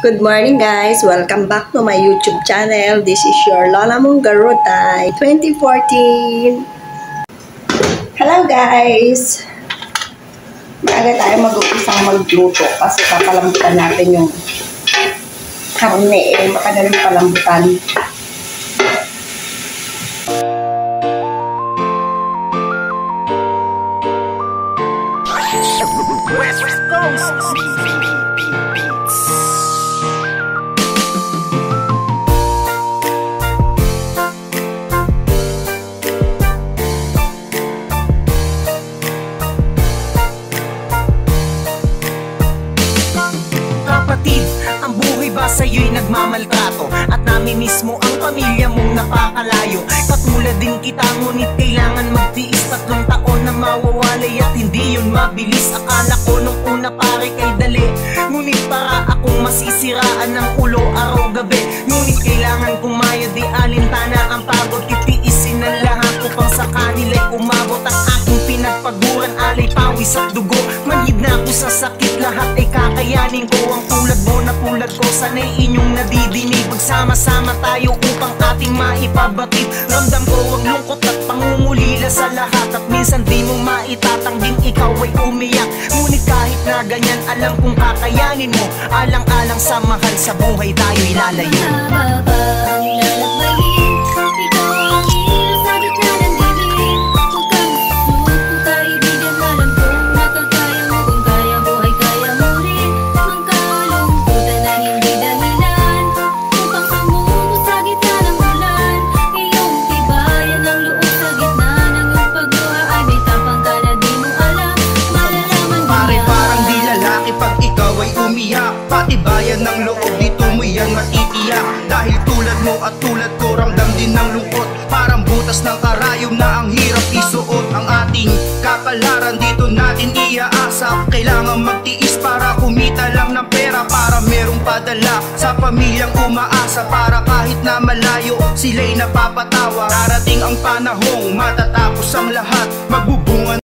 Good morning guys! Welcome back to my YouTube channel. This is your Lola Mungarutay 2014. Hello guys! Maaga tayo mag-uusang magluto kasi papalambutan natin yung karne. Matagaling palambutan. West Coast kapatid, ang buhay ba sa'yo'y nagmamaltrato at namin mismo ang pamilya mong napakalayo? Katulad din kita ngunit kailangan magtiis 3 taon na mawawalay at hindi yun mabilis. Akala ko nung una pare kay dali, ngunit para akong masisiraan ng ulo araw-gabi. Ngunit kailangan kumaya di alintana ang pagod, titiisin ang lahat upang sa kanila'y umabot ang aking pinagpaguran. Alay pawis at dugo, manhid na ako sa sakit, lahat ay kakayanin ko. Ang tulad mo na tulad ko, sana'y inyong nadidinig. Magsama-sama tayo upang ating maipabatid. Ramdam ko ang lungkot at pangungulila sa lahat, at minsan di mo maitatangging ikaw ay umiyak. Ngunit kahit na ganyan, alam kong kakayanin mo. Alang-alang sa mahal sa buhay tayo'y lalayo. Patibayan ng loob, dito mo yan matitiyak. Dahil tulad mo at tulad ko, ramdam din ng lungkot. Parang butas ng karayom na ang hirap isuot. Ang ating kapalaran dito natin iaasa. Kailangan magtiis para kumita lang ng pera, para merong padala sa pamilyang umaasa. Para kahit na malayo, sila'y napapatawa. Darating ang panahong matatapos ang lahat, magbubungan